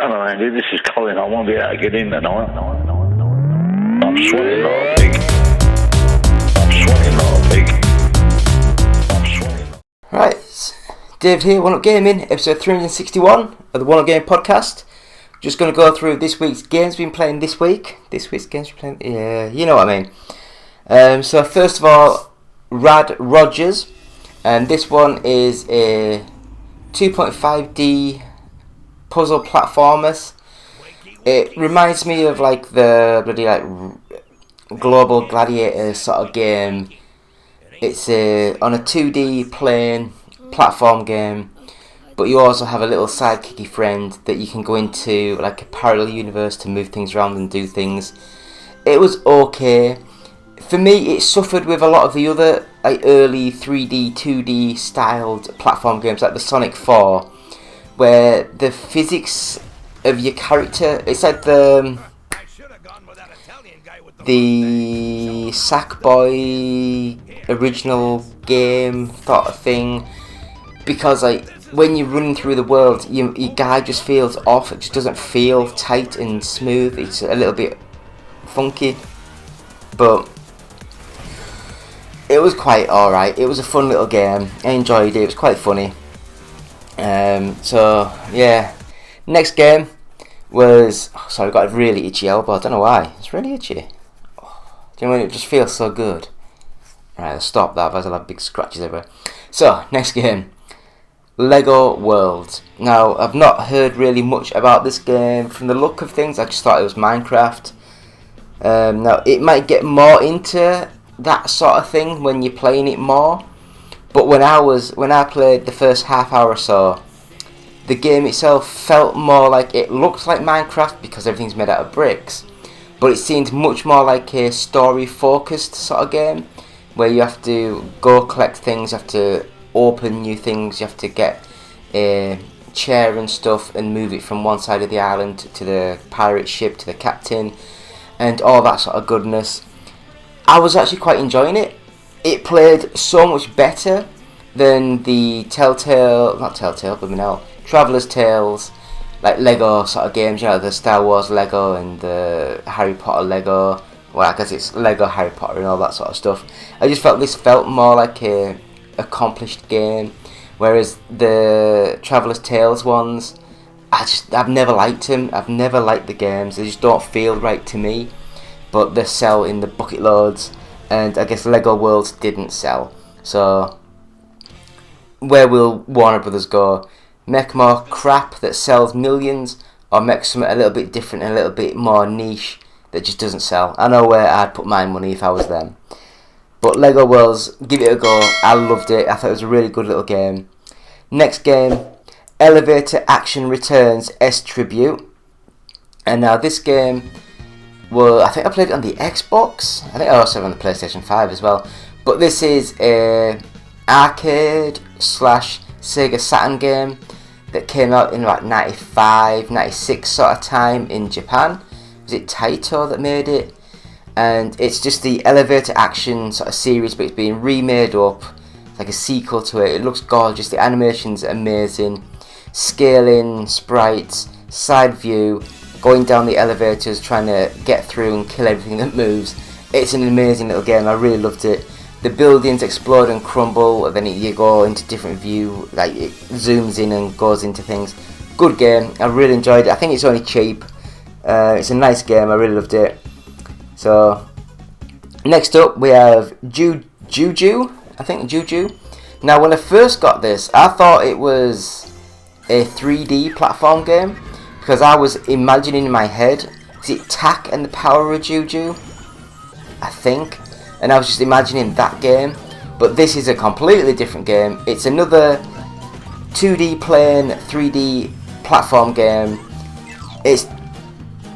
Hello, Andy. This is Colin. I won't be able to get in tonight. I'm sweating like a pig. I'm sweating like a pig. I'm sweating. Right, Dave here, One Up Gaming, episode 361 of the One Up Game podcast. Just going to go through this week's games we've been playing this week. This week's games we've been playing, yeah, you know what I mean. So first of all, Rad Rogers, and this one is a 2.5D puzzle platformers. It reminds me of like the bloody like Global Gladiator sort of game. It's on a 2D plane platform game, but you also have a little sidekicky friend that you can go into like a parallel universe to move things around and do things. It was okay. For me, it suffered with a lot of the other like early 3D, 2D styled platform games like the Sonic 4, where the physics of your character, it's like the Sackboy original game sort of thing, because like when you're running through the world, your guy just feels off. It just doesn't feel tight and smooth. It's a little bit funky, but it was quite alright. It was a fun little game. I enjoyed it. It was quite funny. So yeah, next game was, sorry, I got a really itchy elbow. I don't know why. It's really itchy. Do you know when it just feels so good? Right, I'll stop that, otherwise I'll have big scratches everywhere. So, next game, Lego Worlds. Now, I've not heard really much about this game. From the look of things, I just thought it was Minecraft. Now, it might get more into that sort of thing when you're playing it more. But when I played the first half hour or so, the game itself felt more like, it looked like Minecraft because everything's made out of bricks, but it seemed much more like a story focused sort of game, where you have to go collect things, you have to open new things, you have to get a chair and stuff and move it from one side of the island to the pirate ship to the captain and all that sort of goodness. I was actually quite enjoying it. It played so much better than the Traveller's Tales, like Lego sort of games, you know, the Star Wars Lego and the Harry Potter Lego. Well, I guess it's Lego Harry Potter and all that sort of stuff. I just felt this felt more like a accomplished game, whereas the Traveller's Tales ones, I've never liked them. I've never liked the games. They just don't feel right to me, but they sell in the bucket loads. And I guess Lego Worlds didn't sell. So, where will Warner Brothers go? Make more crap that sells millions, or make something a little bit different and a little bit more niche that just doesn't sell? I know where I'd put my money if I was them. But Lego Worlds, give it a go. I loved it. I thought it was a really good little game. Next game, Elevator Action Returns S Tribute. And now this game, well, I think I played it on the Xbox. I think I also have it on the PlayStation 5 as well. But this is a arcade / Sega Saturn game that came out in like 95, 96 sort of time in Japan. Was it Taito that made it? And it's just the elevator action sort of series, but it's being remade up. It's like a sequel to it. It looks gorgeous. The animation's amazing. Scaling, sprites, side view, going down the elevators, trying to get through and kill everything that moves. It's an amazing little game. I really loved it. The buildings explode and crumble, and then you go into different view, like it zooms in and goes into things. Good game. I really enjoyed it. I think it's only cheap. It's a nice game. I really loved it. So, next up we have Juju. I think Juju. Now, when I first got this, I thought it was a 3D platform game, because I was imagining in my head, is it Tak and the Power of Juju? I think. And I was just imagining that game. But this is a completely different game. It's another 2D plane, 3D platform game. It's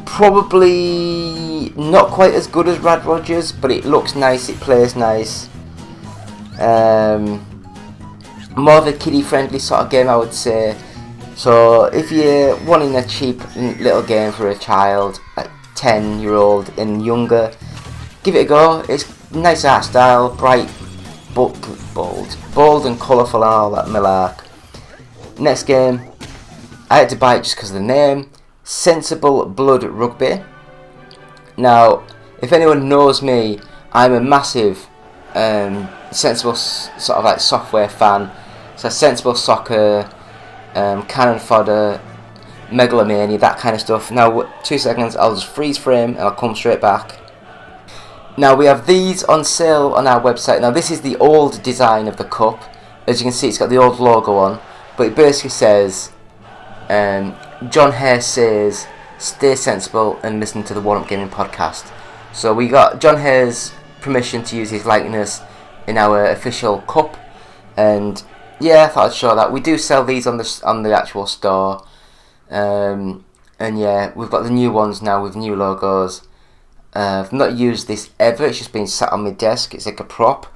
probably not quite as good as Rad Rogers, but it looks nice, it plays nice. More of a kiddie friendly sort of game, I would say. So if you're wanting a cheap little game for a child, like 10-year-old and younger, give it a go. It's nice art style, bright, bold and colourful and all that malark. Next game, I had to buy it just because of the name. Sensible Blood Rugby. Now, if anyone knows me, I'm a massive Sensible sort of like software fan. So Sensible Soccer, Cannon Fodder, Megalomania, that kind of stuff. Now, 2 seconds, I'll just freeze frame and I'll come straight back. Now, we have these on sale on our website. Now, this is the old design of the cup. As you can see, it's got the old logo on, but it basically says, John Hare says, stay sensible and listen to the Warm Up Gaming podcast. So we got John Hare's permission to use his likeness in our official cup, and yeah, I thought I'd show that. We do sell these on the actual store, and yeah, we've got the new ones now with new logos. I've not used this ever, it's just been sat on my desk, it's like a prop,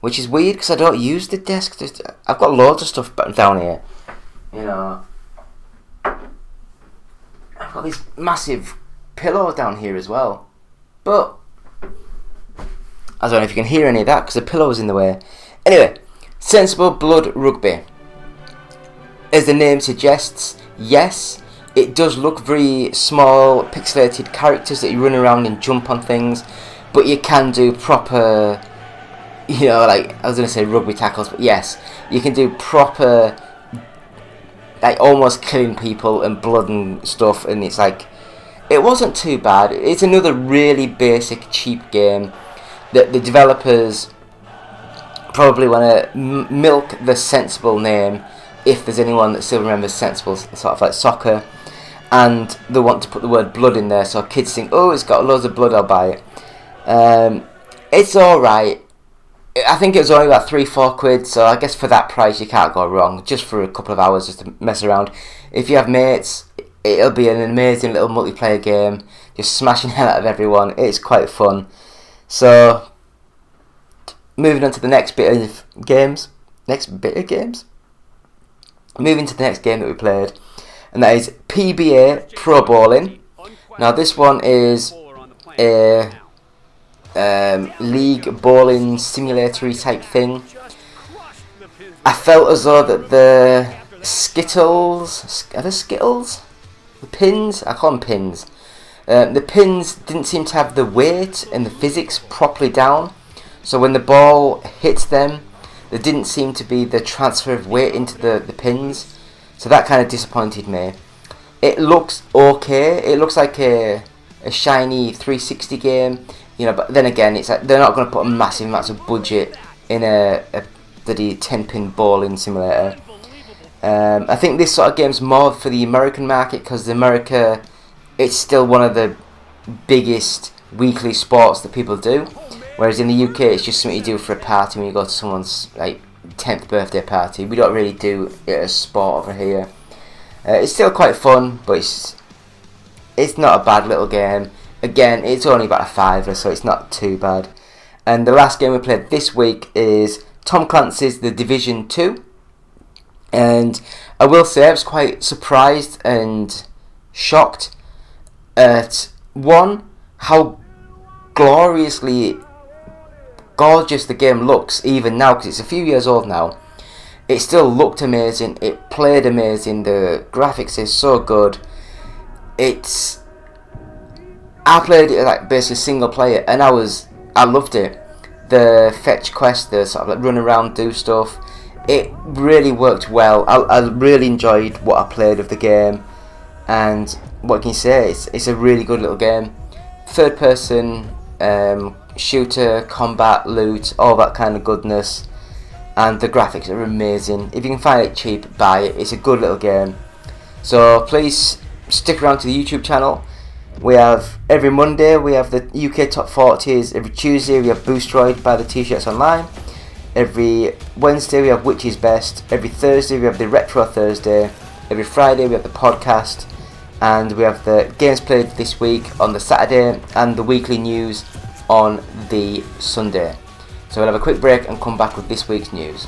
which is weird because I don't use the desk. I've got loads of stuff down here, you know. I've got this massive pillow down here as well, but I don't know if you can hear any of that because the pillow's in the way. Anyway, Sensible Blood Rugby. As the name suggests, yes, it does look very small, pixelated characters that you run around and jump on things, but you can do proper, you know, like, I was going to say rugby tackles, but yes, you can do proper, like, almost killing people and blood and stuff, and it's like, it wasn't too bad. It's another really basic, cheap game that the developers probably want to milk the Sensible name, if there's anyone that still remembers Sensible, sort of like soccer, and they want to put the word blood in there, so kids think, oh, it's got loads of blood, I'll buy it. It's alright. I think it was only about 3-4 quid, so I guess for that price you can't go wrong, just for a couple of hours just to mess around. If you have mates, it'll be an amazing little multiplayer game, just smashing hell out of everyone. It's quite fun. So, moving on to the next bit of games. Moving to the next game that we played, and that is PBA Pro Bowling. Now this one is a league bowling simulatory type thing. I felt as though that the Skittles, are they Skittles? The pins? I call them pins. The pins didn't seem to have the weight and the physics properly down. So when the ball hits them, there didn't seem to be the transfer of weight into the pins. So that kind of disappointed me. It looks okay. It looks like a shiny 360 game. You know, but then again, it's like they're not going to put a massive amounts of budget in a bloody 10-pin bowling simulator. I think this sort of game's more for the American market, because America, it's still one of the biggest weekly sports that people do, whereas in the UK it's just something you do for a party when you go to someone's like 10th birthday party. We don't really do it as sport over here. It's still quite fun, but it's not a bad little game. Again, it's only about a £5, so it's not too bad. And the last game we played this week is Tom Clancy's The Division 2. And I will say I was quite surprised and shocked at, one, how gloriously gorgeous the game looks even now, because it's a few years old now. It still looked amazing, it played amazing, the graphics is so good. I played it like basically single player, and I loved it. The fetch quest, the sort of like run around, do stuff, it really worked well. I really enjoyed what I played of the game, and what can you say, it's a really good little game. Third person, shooter, combat, loot, all that kind of goodness, and the graphics are amazing. If you can find it cheap, buy it. It's a good little game. So please stick around to the YouTube channel. We have every Monday we have the UK Top 40s. Every Tuesday we have Boostroid, buy the t-shirts online. Every Wednesday we have Which is Best. Every Thursday we have the Retro Thursday. Every Friday we have the podcast, and we have the games played this week on the Saturday, and the weekly news on the Sunday. So we'll have a quick break and come back with this week's news.